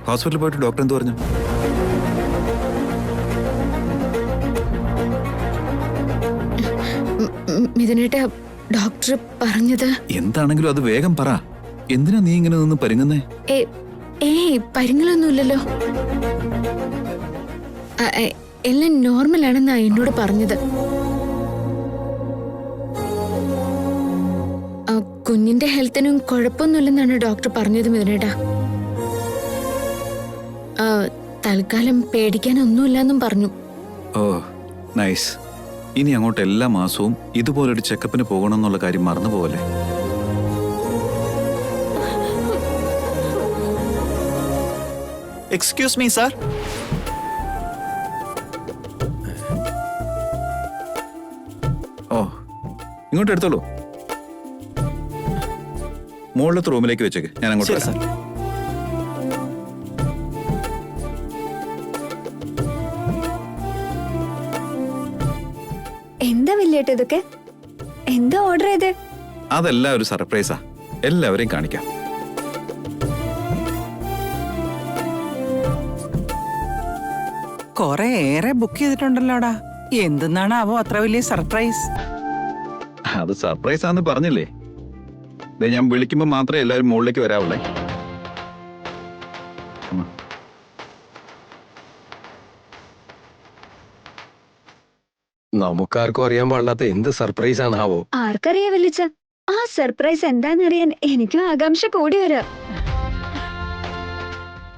ഹോസ്പിറ്റലിൽ പോയിട്ട് ഡോക്ടർ എന്ത് പറഞ്ഞു? മിഥുനേട്ട ഡോക്ടർ പറഞ്ഞത് എന്താണെങ്കിലും അത് വേഗം പറ. എന്തിനാ നീ ഇങ്ങനെ നിന്ന് പരുങ്ങുന്നേ? പരിങ്ങലൊന്നുമില്ലല്ലോ. എല്ലാം നോർമൽ ആണെന്നാ എന്നോട് പറഞ്ഞത്. കുഞ്ഞിന്റെ ഹെൽത്തിനും കുഴപ്പമൊന്നുമില്ലെന്നാണ് ഡോക്ടർ പറഞ്ഞത് മിഥുനേട്ടാ. തൽക്കാലം പേടിക്കാനൊന്നുമില്ലെന്നും പറഞ്ഞു. ഓ നൈസ്. ഇനി അങ്ങോട്ട് എല്ലാ മാസവും ഇതുപോലൊരു ചെക്കപ്പിന് പോകണമെന്നുള്ള കാര്യം മറന്നു പോകല്ലേ. Excuse me sir. ഓ ഇങ്ങോട്ട് എടുത്തോളൂ. മുകളിലത്തെ റൂമിലേക്ക് വെച്ചേക്ക്, ഞാൻ അങ്ങോട്ട് ശരി സാർ. എന്താ വലിയേട്ട ഇതൊക്കെ? എന്താ ഓർഡർ ചെയ്തേ? അതെല്ലാം ഒരു സർപ്രൈസാ, എല്ലാവരെയും കാണിക്കാം. കൊറേ ഏറെ ബുക്ക് ചെയ്തിട്ടുണ്ടല്ലോടാ. എന്തെന്നാണാവോ അത്ര വലിയ സർപ്രൈസ്? അത് സർപ്രൈസ് ആണെന്ന് പറഞ്ഞില്ലേ. ഞാൻ വിളിക്കുമ്പോ മാത്രമേ എല്ലാവരും മുകളിലേക്ക് വരാവുള്ളേ. നമുക്കാർക്കും അറിയാൻ പാടില്ലാത്ത എന്ത് സർപ്രൈസ് ആണാവോ? ആർക്കറിയാ വിളിച്ച? ആ സർപ്രൈസ് എന്താന്നറിയാൻ എനിക്കും ആകാംക്ഷ കൂടി വരാ.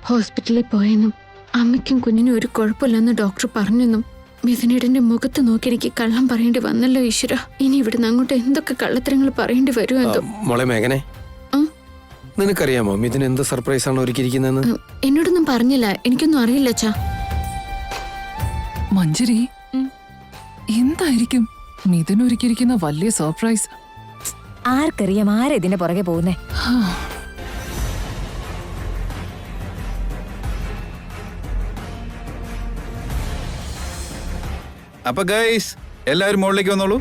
ഹോസ്പിറ്റലിൽ പോയെന്നും അമ്മയ്ക്കും കുഞ്ഞിനും ഒരു കുഴപ്പമില്ലെന്ന് ഡോക്ടർ പറഞ്ഞെന്നും മിഥുനേട്ടന്റെ മുഖത്ത് നോക്കി എനിക്ക് കള്ളം പറയേണ്ടി വന്നല്ലോ ഈശ്വര. ഇനി ഇവിടുന്ന് അങ്ങോട്ട് എന്തൊക്കെ കള്ളത്തരങ്ങൾ പറയേണ്ടി വരുമോ എന്തോ. മോളെ മേഘനെ, നിനക്കറിയാമോ മിഥുൻ എന്ത് സർപ്രൈസ് ആണ് ഒരുക്കിയിരിക്കുന്നതെന്ന്? എന്നോടൊന്നും പറഞ്ഞില്ല, എനിക്കൊന്നും അറിയില്ല അച്ഛാ. മഞ്ജരി, എന്തായിരിക്കും മിഥുൻ ഒരുക്കിയിരിക്കുന്ന വലിയ സർപ്രൈസ്? ആർക്കറിയാം ആരാ ഇതിന്റെ പുറകെ പോകുന്നേ? അപ്പൊ ഗൈസ് എല്ലാവരും മുകളിലേക്ക് വന്നോളൂ.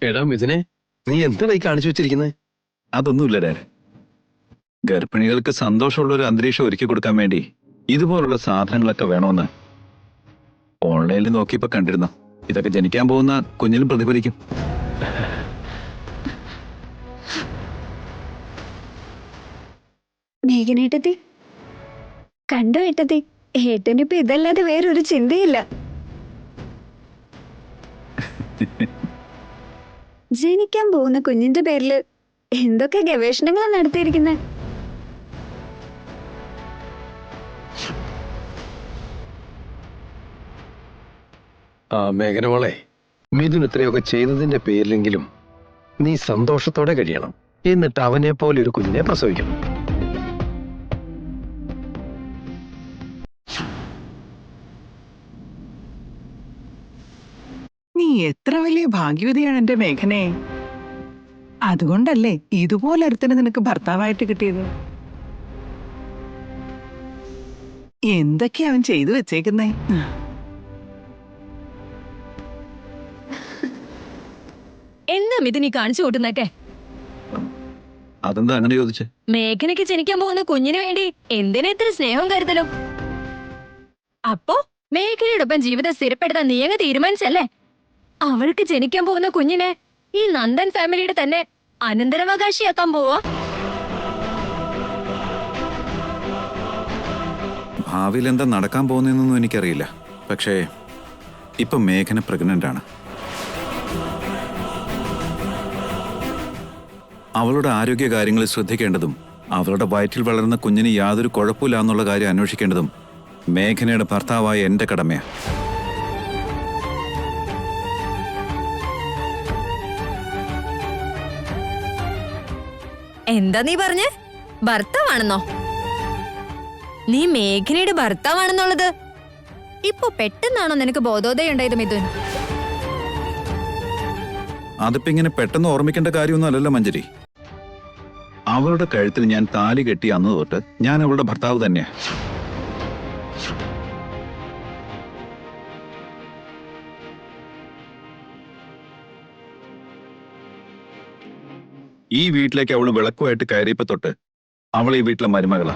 എടാ മിഥുനെ, നീ എന്താ ഈ കാണിച്ചു വെച്ചിരിക്കുന്നത്? അതൊന്നുമില്ല ഡാഡ്. ഗർഭിണികൾക്ക് സന്തോഷമുള്ള ഒരു അന്തരീക്ഷം ഒരുക്കി കൊടുക്കാൻ വേണ്ടി ഇതുപോലുള്ള സാധനങ്ങളൊക്കെ വേണമെന്ന് ഓൺലൈനിൽ നോക്കിയപ്പോ കണ്ടിരുന്നു. ഇതൊക്കെ ജനിക്കാൻ പോകുന്ന കുഞ്ഞിലും പ്രതിഫലിക്കും. മേഘനേട്ടത്തി കണ്ടോ ഏട്ടത്തി, ഏട്ടനിപ്പോ ഇതല്ലാതെ വേറൊരു ചിന്തയില്ല. ജനിക്കാൻ പോകുന്ന കുഞ്ഞിന്റെ പേരില് എന്തൊക്കെ ഗവേഷണങ്ങളാണ് നടത്തിയിരിക്കുന്നത്. ആ മേഘന മോളെ, മിഥുൻ ഇത്രയൊക്കെ ചെയ്തതിന്റെ പേരിലെങ്കിലും നീ സന്തോഷത്തോടെ കഴിയണം. എന്നിട്ട് അവനെ പോലെ ഒരു കുഞ്ഞിനെ പ്രസവിക്കണം. നീ എത്ര വലിയ ഭാഗ്യവതിയാണ് എന്റെ മേഘനെ. അതുകൊണ്ടല്ലേ ഇതുപോലൊരുത്തന് നിനക്ക് ഭർത്താവായിട്ട് കിട്ടിയത്. എന്തൊക്കെയാ അവൻ ചെയ്തു വെച്ചേക്കുന്നേ. എന്താ മിഥുൻ ഈ കാണിച്ചു കൂട്ടുന്നൊക്കെ? അതെന്താ അങ്ങനെ ചോദിച്ചേ? മേഘനയ്ക്ക് ജനിക്കാൻ പോകുന്ന കുഞ്ഞിന് വേണ്ടി എന്തിനാ ഇത്ര സ്നേഹം കരുതലും? അപ്പോ മേഘനയോടൊപ്പം ജീവിതം സ്ഥിരപ്പെടുത്താൻ നീ അങ്ങ് തീരുമാനിച്ചല്ലേ? അവൾക്ക് ജനിക്കാൻ പോകുന്ന കുഞ്ഞിനെ ഈ നന്ദൻ ഫാമിലിയുടെ തന്നെ അനന്തരാവകാശിയാക്കാൻ പോവാ. ഭാവിയിൽ എന്താ നടക്കാൻ പോകുന്നതെന്നൊന്നും എനിക്കറിയില്ല. പക്ഷേ ഇപ്പൊ മേഘന പ്രഗ്നന്റ് ആണ്. അവളുടെ ആരോഗ്യ കാര്യങ്ങൾ ശ്രദ്ധിക്കേണ്ടതും അവളുടെ വയറ്റിൽ വളരുന്ന കുഞ്ഞിന് യാതൊരു കുഴപ്പമില്ല എന്നുള്ള കാര്യം അന്വേഷിക്കേണ്ടതും മേഘനയുടെ ഭർത്താവായ എന്റെ കടമയാണ്. എന്താ നീ പറഞ്ഞേ? ഭർത്താവാണെന്നോ? നീ മേഘനയുടെ ഭർത്താവാണെന്നുള്ളത് ഇപ്പൊ പെട്ടെന്നാണോ നിനക്ക് ബോധോദയം ഉണ്ടായത് മിഥുൻ? അതിപ്പോ ഇങ്ങനെ പെട്ടെന്ന് ഓർമ്മിക്കേണ്ട കാര്യമൊന്നും അല്ലല്ലോ മഞ്ജരി. അവളുടെ കഴുത്തിൽ ഞാൻ താലി കെട്ടി അന്ന് തൊട്ട് ഞാൻ അവളുടെ ഭർത്താവ് തന്നെയാ. ഈ വീട്ടിലേക്ക് അവള് വിളക്കുമായിട്ട് കയറിയപ്പോ തൊട്ട് അവൾ ഈ വീട്ടിലെ മരുമകളാ.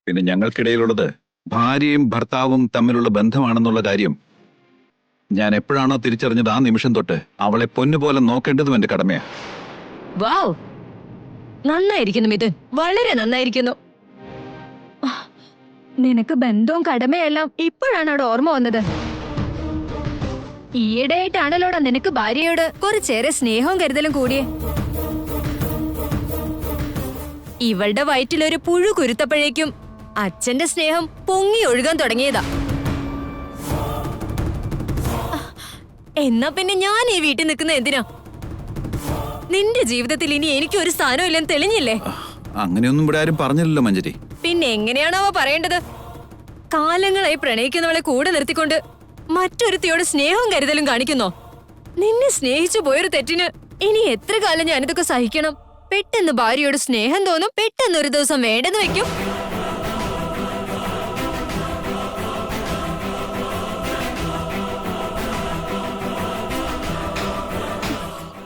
പിന്നെ ഞങ്ങൾക്കിടയിലുള്ളത് ഭാര്യയും ഭർത്താവും തമ്മിലുള്ള ബന്ധമാണെന്നുള്ള കാര്യം ഞാൻ എപ്പോഴാണോ തിരിച്ചറിഞ്ഞത് ആ നിമിഷം തൊട്ട് അവളെ പൊന്നുപോലെ നോക്കേണ്ടതും എന്റെ കടമയാ. വാവ്, നന്നായിരിക്കുന്നു മിഥുൻ, വളരെ നന്നായിരിക്കുന്നു. നിനക്ക് ബന്ധവും കടമയെല്ലാം ഇപ്പോഴാണ് അവിടെ ഓർമ്മ വന്നത്. ഈയിടെയായിട്ടാണല്ലോടാ നിനക്ക് ഭാര്യയോട് കുറച്ചേറെ സ്നേഹവും കരുതലും കൂടിയേ. ഇവളുടെ വയറ്റിലൊരു പുഴു കുരുത്തപ്പോഴേക്കും അച്ഛന്റെ സ്നേഹം പൊങ്ങി ഒഴുകാൻ തുടങ്ങിയതാ. എന്നാ പിന്നെ ഞാൻ ഈ വീട്ടിൽ നിൽക്കുന്ന എന്തിനാ? നിന്റെ ജീവിതത്തിൽ ഇനി എനിക്ക് ഒരു സ്ഥാനം ഇല്ലെന്ന് തെളിഞ്ഞില്ലേ? അങ്ങനെയൊന്നും ഇവിടെ ആരും പറഞ്ഞില്ലല്ലോ മഞ്ജരി. പിന്നെ എങ്ങനെയാണോ പറയേണ്ടത്? കാലങ്ങളായി പ്രണയിക്കുന്നവളെ കൂടെ നിർത്തിക്കൊണ്ട് മറ്റൊരുത്തിയോട് സ്നേഹവും കരുതലും കാണിക്കുന്നോ? നിന്നെ സ്നേഹിച്ചു പോയൊരു തെറ്റിന് ഇനി എത്ര കാലം ഞാനിതൊക്കെ സഹിക്കണം? പെട്ടെന്ന് ഭാര്യയോട് സ്നേഹം തോന്നും, പെട്ടെന്ന് ഒരു ദിവസം വേണ്ടെന്ന് വെക്കും.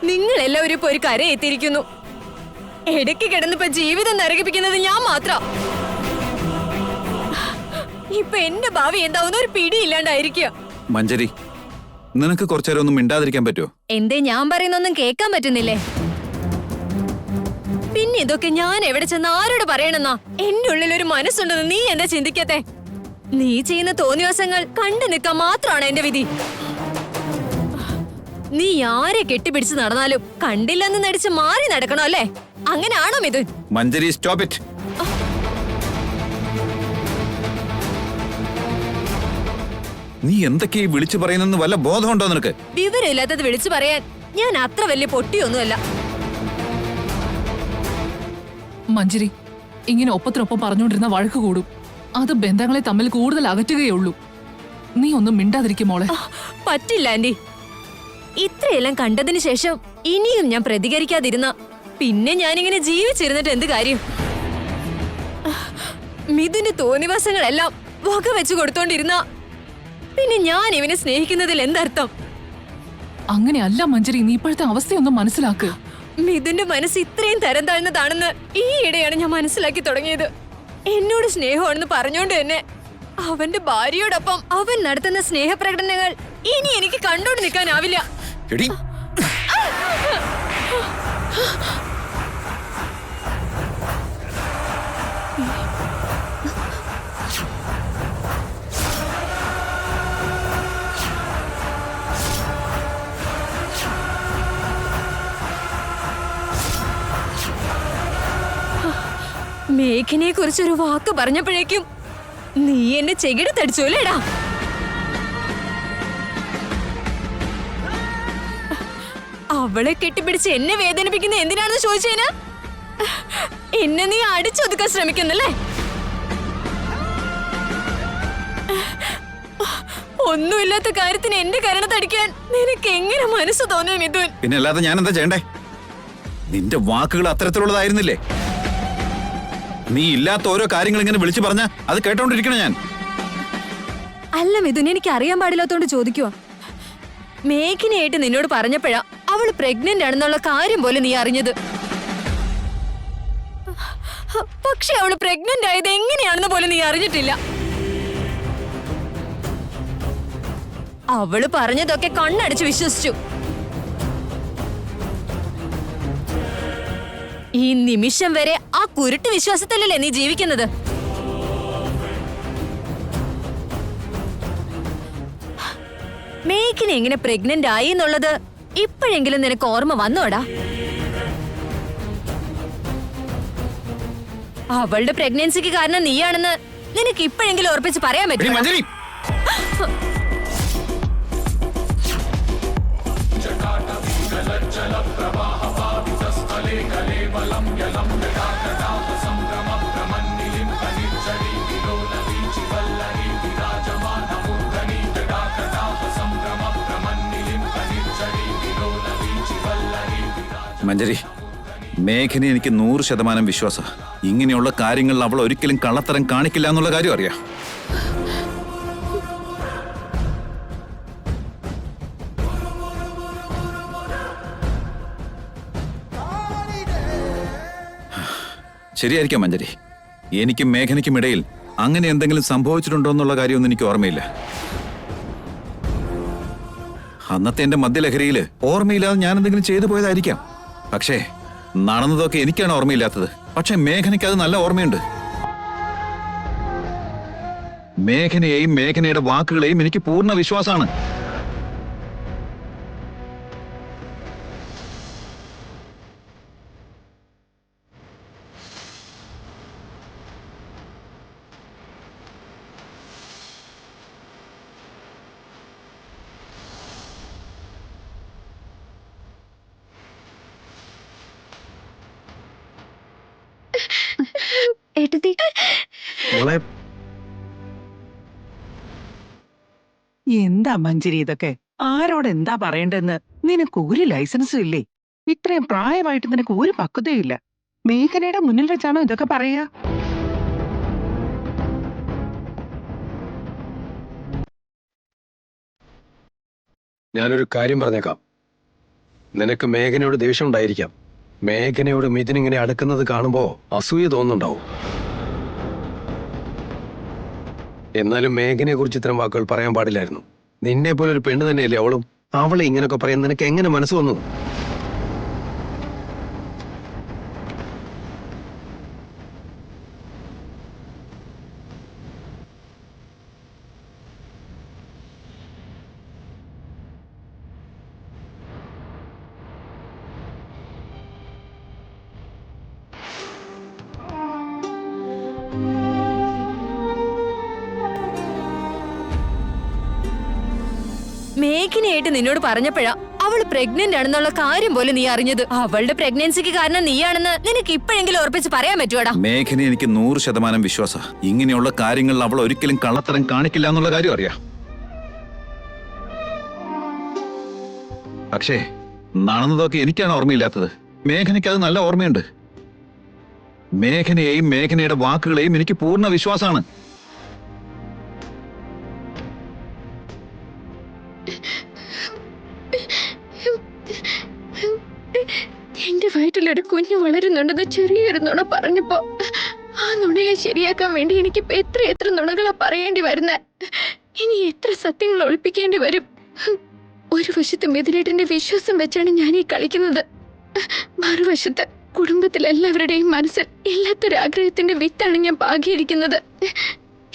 നിങ്ങളെല്ലാവരും ഇപ്പൊ ഒരു കരയെത്തിയിരിക്കുന്നു. ഇടയ്ക്ക് കിടന്നിപ്പോ ജീവിതം നരകിപ്പിക്കുന്നത് ഞാൻ മാത്രം. ഇപ്പൊ എന്റെ ഭാവി എന്താവുന്ന ഒരു പിടിയില്ലാണ്ടായിരിക്കുക. മഞ്ജരി, നിനക്ക് കുറച്ചേരം ഒന്നും മിണ്ടാതിരിക്കാൻ പറ്റുമോ? എന്തേ ഞാൻ പറയുന്നൊന്നും കേൾക്കാൻ പറ്റുന്നില്ലേ? പിന്നെ ഇതൊക്കെ ഞാൻ എവിടെ ചെന്ന് ആരോട് പറയണെന്നാ? എന്റെ ഉള്ളിൽ ഒരു മനസ്സുണ്ടെന്ന് നീ എന്താ ചിന്തിക്കത്തെ? നീ ചെയ്യുന്ന തോന്നിവാസങ്ങൾ കണ്ടു നിൽക്കാൻ മാത്രമാണ് എന്റെ വിധി. നീ ആരെ കെട്ടിപ്പിടിച്ച് നടന്നാലും കണ്ടില്ലെന്ന് നടിച്ച് മാറി നടക്കണോ അല്ലേ? അങ്ങനെയാണോ മിഥുൻ? മഞ്ജരി, സ്റ്റോപ്പ് ഇറ്റ്. നീ എന്തൊക്കെയാ വിളിച്ചു പറയുന്നെന്ന് വല്ല ബോധമുണ്ടോ നിനക്ക്? വിവരമില്ലാത്തത് വിളിച്ചു പറയാൻ ഞാൻ അത്ര വലിയ പൊട്ടിയൊന്നുമല്ല. മഞ്ജരി, ഇങ്ങനെ ഒപ്പത്തിനൊപ്പം പറഞ്ഞുകൊണ്ടിരുന്ന വഴക്ക് കൂടും. അത് ബന്ധങ്ങളെ തമ്മിൽ കൂടുതൽ അകറ്റുകയുള്ളൂ. നീ ഒന്നും മിണ്ടാതിരിക്കും മോളെ. പറ്റില്ല ആന്റി. ഇത്രയെല്ലാം കണ്ടതിന് ശേഷം ഇനിയും ഞാൻ പ്രതികരിക്കാതിരുന്ന പിന്നെ ഞാനിങ്ങനെ ജീവിച്ചിരുന്നിട്ട് എന്ത് കാര്യം? മിഥുന്റെ തോന്നിവാസങ്ങളെല്ലാം വക വെച്ചു കൊടുത്തോണ്ടിരുന്ന പിന്നെ ഞാൻ ഇവനെ സ്നേഹിക്കുന്നതിൽ എന്തർത്ഥം? അങ്ങനെയല്ല മഞ്ജരി, നീ ഇപ്പോഴത്തെ അവസ്ഥയൊന്നും മനസ്സിലാക്ക്. മിഥുന്റെ മനസ്സ് ഇത്രയും തരം താഴ്ന്നതാണെന്ന് ഈയിടെയാണ് ഞാൻ മനസ്സിലാക്കി തുടങ്ങിയത്. എന്നോട് സ്നേഹമാണെന്ന് പറഞ്ഞോണ്ട് തന്നെ അവന്റെ ഭാര്യയോടൊപ്പം അവൻ നടത്തുന്ന സ്നേഹപ്രകടനങ്ങൾ ഇനി എനിക്ക് കണ്ടോണ്ട് നിൽക്കാനാവില്ല. എടി, മേഘനയെ കുറിച്ചൊരു വാക്ക് പറഞ്ഞപ്പോഴേക്കും നീ എന്നെ ചെകിടത്തടിച്ചോലേടാ. അവളെ കെട്ടിപ്പിടിച്ച് എന്നെ വേദനിപ്പിക്കുന്ന എന്തിനാണെന്ന് ചോദിച്ചേന് എന്നെ നീ അടിച്ചൊതുക്കാൻ ശ്രമിക്കുന്നല്ലേ? ഒന്നുമില്ലാത്ത കാര്യത്തിന് എന്റെ കരണത്തടിക്കാൻ നിനക്ക് എങ്ങനെ മനസ്സ് തോന്നിയ മിഥുൻ? പിന്നെ അല്ലാതെ ഞാൻ എന്താ ചെയ്യണ്ടേ? നിന്റെ വാക്കുകൾ അത്തരത്തിലുള്ളതായിരുന്നില്ലേ? നീ ഇല്ലാത്ത ഓരോ കാര്യങ്ങൾ ഇങ്ങനെ വിളിച്ചു പറഞ്ഞ അത് കേട്ടോണ്ടിരിക്കണം ഞാൻ. അല്ല മിഥുൻ, എനിക്ക് അറിയാൻ പാടില്ലാത്തോണ്ട് ചോദിക്കുവാ. മേഘനയായിട്ട് നിന്നോട് പറഞ്ഞപ്പോഴാ അവള് പ്രഗ്നന്റ് ആണെന്നുള്ള കാര്യം പോലെ നീ അറിഞ്ഞത്. പക്ഷെ അവള് പ്രഗ്നന്റ് ആയത് എങ്ങനെയാണെന്ന് പോലും നീ അറിഞ്ഞിട്ടില്ല. അവള് പറഞ്ഞതൊക്കെ കണ്ണടച്ച് വിശ്വസിച്ചു. ഈ നിമിഷം വരെ ആ കുരുട്ട് വിശ്വാസത്തിലല്ലേ നീ ജീവിക്കുന്നത്? മേഘിനെ എങ്ങനെ പ്രഗ്നന്റ് ആയി എന്നുള്ളത് ഇപ്പോഴെങ്കിലും നിനക്ക് ഓർമ്മ വന്നോടാ? അവളുടെ പ്രഗ്നൻസിക്ക് കാരണം നീയാണെന്ന് നിനക്ക് ഇപ്പോഴെങ്കിലും ഉറപ്പിച്ച് പറയാൻ പറ്റും? മഞ്ജരി, മേഘനെ എനിക്ക് 100% വിശ്വാസ. ഇങ്ങനെയുള്ള കാര്യങ്ങളിൽ അവൾ ഒരിക്കലും കള്ളത്തരം കാണിക്കില്ല എന്നുള്ള കാര്യം അറിയാം. ശരിയായിരിക്കാം മഞ്ജരി, എനിക്കും മേഘനയ്ക്കും ഇടയിൽ അങ്ങനെ എന്തെങ്കിലും സംഭവിച്ചിട്ടുണ്ടോ എന്നുള്ള കാര്യമൊന്നും എനിക്ക് ഓർമ്മയില്ല. അന്നത്തെ എന്റെ മദ്യലഹരിയില് ഓർമ്മയില്ലാതെ ഞാൻ എന്തെങ്കിലും ചെയ്തു പോയതായിരിക്കാം. പക്ഷേ നടന്നതൊക്കെ എനിക്കാണ് ഓർമ്മയില്ലാത്തത്. പക്ഷെ മേഘനയ്ക്ക് അത് നല്ല ഓർമ്മയുണ്ട്. മേഘനയെയും മേഘനയുടെ വാക്കുകളെയും എനിക്ക് പൂർണ്ണ വിശ്വാസമാണ്. ഏട്ടത്തി, മോളെ, എന്താ മഞ്ജരി ഇതൊക്കെ? ആരോട് എന്താ പറയണ്ടെന്ന് നിനക്ക് ഒരു ലൈസൻസും ഇല്ലേ? ഇത്രയും പ്രായമായിട്ട് നിനക്ക് ഒരു പക്വതയില്ല. മേഘനയുടെ മുന്നിൽ വെച്ചാണോ ഇതൊക്കെ പറയാ? ഞാനൊരു കാര്യം പറഞ്ഞേക്കാം. നിനക്ക് മേഘനയോട് ദേഷ്യം ഉണ്ടായിരിക്കാം. മേഘനയോട് മിഥുൻ ഇങ്ങനെ അടുക്കുന്നത് കാണുമ്പോ അസൂയ തോന്നുന്നുണ്ടാവും. എന്നാലും മേഘനയെ കുറിച്ച് ഇത്തരം വാക്കുകൾ പറയാൻ പാടില്ലായിരുന്നു. നിന്നെ പോലെ ഒരു പെണ്ണ് തന്നെയല്ലേ അവളും. അവളെ ഇങ്ങനൊക്കെ പറയാൻ നിനക്ക് എങ്ങനെ മനസ്സ് വന്നു? മേഘനയായിട്ട് നിന്നോട് പറഞ്ഞപ്പോഴാ അവള് പ്രഗ്നന്റ് ആണെന്നുള്ള കാര്യം പോലും നീ അറിഞ്ഞത്. അവളുടെ പ്രഗ്നൻസിക്ക് കാരണം നീയാണെന്ന് നിനക്ക് ഇപ്പോഴെങ്കിലും ഉറപ്പിച്ച് പറയാൻ പറ്റുവാടാ? മേഘനെ എനിക്ക് 100% വിശ്വാസ. ഇങ്ങനെയുള്ള കാര്യങ്ങളിൽ അവൾ ഒരിക്കലും കള്ളത്തരം കാണിക്കില്ല എന്നുള്ള കാര്യം അറിയാം. പക്ഷേ നടന്നതൊക്കെ എനിക്കാണ് ഓർമ്മയില്ലാത്തത്. മേഘനയ്ക്ക് അത് നല്ല ഓർമ്മയുണ്ട്. മേഘനയെയും മേഘനയുടെ വാക്കുകളെയും എനിക്ക് പൂർണ്ണ വിശ്വാസമാണ്. എന്റെ വയറ്റിലൊരു കുഞ്ഞു വളരുന്നുണ്ടെന്ന് ചെറിയൊരു നുണ പറഞ്ഞപ്പോ ആ നുണയെ ശരിയാക്കാൻ വേണ്ടി എനിക്കിപ്പോ എത്ര നുണകളാ പറയേണ്ടി വരുന്നേ. ഇനി എത്ര സത്യങ്ങൾ ഒളിപ്പിക്കേണ്ടി വരും. ഒരു വശത്ത് മിഥുനേട്ടന്റെ വിശ്വാസം വെച്ചാണ് ഞാൻ ഈ കളിക്കുന്നത്. മറുവശത്ത് കുടുംബത്തിലെല്ലാവരുടെയും മനസ്സിൽ ഇല്ലാത്തൊരു ആഗ്രഹത്തിന്റെ വിത്താണ് ഞാൻ പാകിയിരിക്കുന്നത്.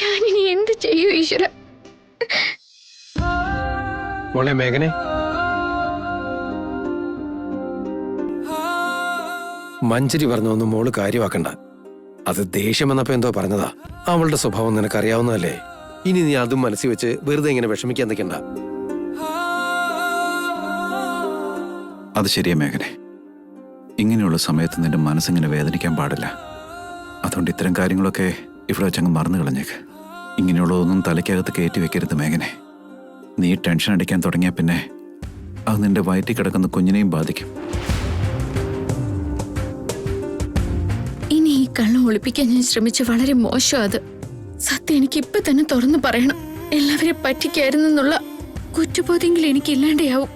ഞാനിനി എന്ത് ചെയ്യൂ ഈശ്വര? മോളെ മേഘനെ, മഞ്ജരി പറഞ്ഞൊന്നും മോള് കാര്യമാക്കണ്ട. അത് ദേഷ്യം വന്നപ്പോ എന്തോ പറഞ്ഞതാ. അവളുടെ സ്വഭാവം നിനക്കറിയാവുന്നതല്ലേ. ഇനി നീ അതും മനസ്സിൽ വെച്ച് വെറുതെ ഇങ്ങനെ വിഷമിക്കാൻ നിൽക്കണ്ട. അത് ശരിയാ മേഘനെ. ഇങ്ങനെയുള്ള സമയത്ത് നിന്റെ മനസ്സിങ്ങനെ വേദനിക്കാൻ പാടില്ല. അതുകൊണ്ട് ഇത്തരം കാര്യങ്ങളൊക്കെ ഇവിടെ വെച്ചങ്ങ് മറന്നു കളഞ്ഞേക്ക്. ഇങ്ങനെയുള്ളതൊന്നും തലയ്ക്കകത്ത് കയറ്റി വെക്കരുത് മേഘനെ. നീ ടെൻഷൻ അടിക്കാൻ തുടങ്ങിയാൽ പിന്നെ അത് നിന്റെ വയറ്റിൽ കിടക്കുന്ന കുഞ്ഞിനെയും ബാധിക്കും. ഇനി ഈ കള്ളം ഒളിപ്പിക്കാൻ ഞാൻ ശ്രമിച്ച വളരെ മോശം. അത് സത്യം എനിക്ക് ഇപ്പൊ തന്നെ തുറന്നു പറയണം. എല്ലാവരെയും പറ്റിക്കായിരുന്നു എന്നുള്ള കുറ്റബോധെങ്കിലും എനിക്ക് ഇല്ലാണ്ടാവും.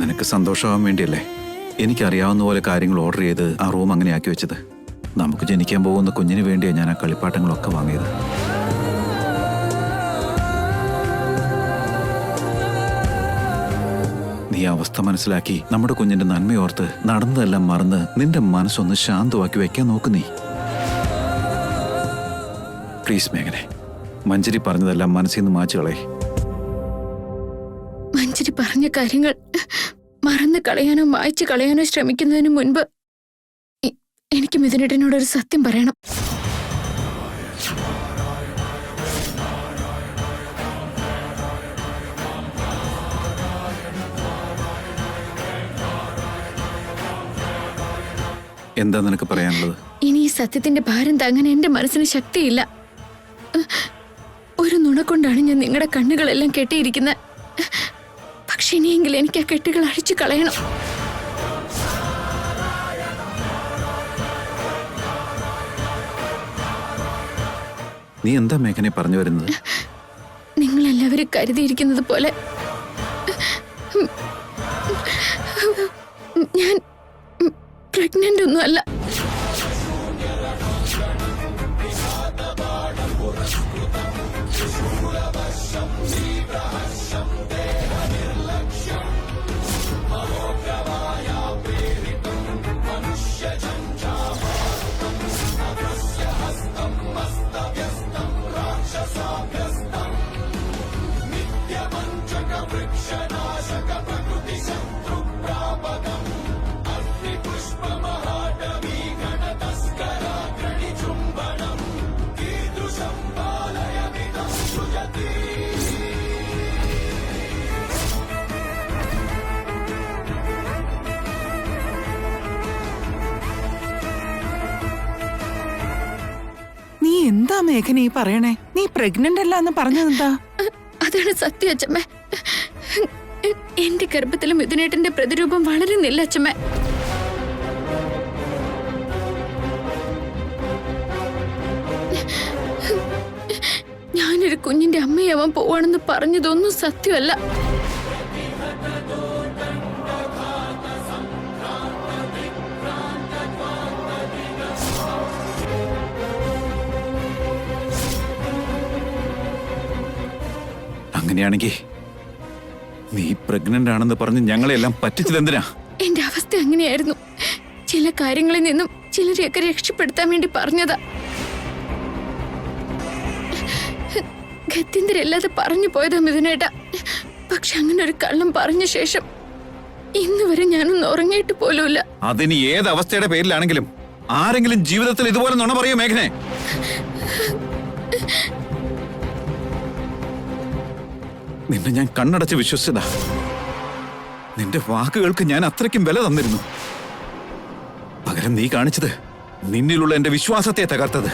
നിനക്ക് സന്തോഷമാവാൻ വേണ്ടിയല്ലേ എനിക്കറിയാവുന്ന പോലെ കാര്യങ്ങൾ ഓർഡർ ചെയ്ത് ആ റൂം അങ്ങനെ ആക്കി വെച്ചത്. നമുക്ക് ജനിക്കാൻ പോകുന്ന കുഞ്ഞിന് വേണ്ടിയാണ് ഞാൻ ആ കളിപ്പാട്ടങ്ങളൊക്കെ വാങ്ങിയത്. നീ അവസ്ഥ മനസ്സിലാക്കി നമ്മുടെ കുഞ്ഞിന്റെ നന്മയോർത്ത് നടന്നതെല്ലാം മറന്ന് നിന്റെ മനസ്സൊന്ന് ശാന്തമാക്കി വെക്കാൻ നോക്ക് നീ. പ്ലീസ് മേഘനെ, മഞ്ജരി പറഞ്ഞതെല്ലാം മനസ്സിൽ നിന്ന് മാച്ചു കളയേ. മഞ്ജരി പറഞ്ഞ കാര്യങ്ങൾ മറന്നു കളയാനോ മായ്ച്ചു കളയാനോ ശ്രമിക്കുന്നതിന് മുൻപ് എനിക്ക് മിഥുനേട്ടനോടൊരു സത്യം പറയണം. എന്താ നിനക്ക് പറയാനുള്ളത്? ഇനി ഈ സത്യത്തിന്റെ ഭാരം താങ്ങാൻ എന്റെ മനസ്സിന് ശക്തിയില്ല. ഒരു നുണ കൊണ്ടാണ് ഞാൻ നിങ്ങളുടെ കണ്ണുകളെല്ലാം കെട്ടിയിരിക്കുന്നത്. പക്ഷെ ഇനിയെങ്കിലും എനിക്ക് ആ കെട്ടുകൾ അഴിച്ചു കളയണം. നീ എന്താ മേഘനെ പറഞ്ഞു വരുന്നത്? നിങ്ങളെല്ലാവരും കരുതിയിരിക്കുന്നത് പോലെ ഞാൻ പ്രഗ്നന്റ് ഒന്നുമല്ല. നീ എന്താ മേഘന ഈ പറയണേ? നീ പ്രഗ്നന്റ് അല്ല എന്ന് പറഞ്ഞതെന്താ? അതാണ് സത്യം അച്ഛമ്മ. എന്റെ ഗർഭത്തിൽ മിഥുനേട്ടന്റെ പ്രതിരൂപം വളരുന്നില്ല അച്ഛമ്മ. ഞാനൊരു കുഞ്ഞിന്റെ അമ്മയാവാൻ പോവാണെന്ന് പറഞ്ഞതൊന്നും സത്യമല്ല. അങ്ങനെയാണെങ്കിൽ നീ പ്രഗ്നന്റ് ആണെന്ന് പറഞ്ഞ് ഞങ്ങളെല്ലാം പറ്റിച്ചതെന്തിനാ? എന്റെ അവസ്ഥ അങ്ങനെയായിരുന്നു. ചില കാര്യങ്ങളിൽ നിന്നും ചിലരെയൊക്കെ രക്ഷപ്പെടുത്താൻ വേണ്ടി പറഞ്ഞതാ. ഗത്യന്തരല്ലാതെ പറഞ്ഞു പോയതാ മിഥുനേട്ടാ. പക്ഷെ അങ്ങനെ ഒരു കള്ളം പറഞ്ഞ ശേഷം ഇന്ന് വരെ ഞാനൊന്നും ഉറങ്ങിയിട്ട് പോലുമില്ല. അതിന് ഏത് അവസ്ഥയുടെ പേരിലാണെങ്കിലും ആരെങ്കിലും ജീവിതത്തിൽ ഇതുപോലെ നുണ പറയോ മേഘനെ? നിന്നെ ഞാൻ കണ്ണടച്ച് വിശ്വസിച്ചതാ. നിന്റെ വാക്കുകൾക്ക് ഞാൻ അത്രയ്ക്കും വില തന്നിരുന്നു. പകരം നീ കാണിച്ചത് നിന്നിലുള്ള എന്റെ വിശ്വാസത്തെ തകർത്തത്.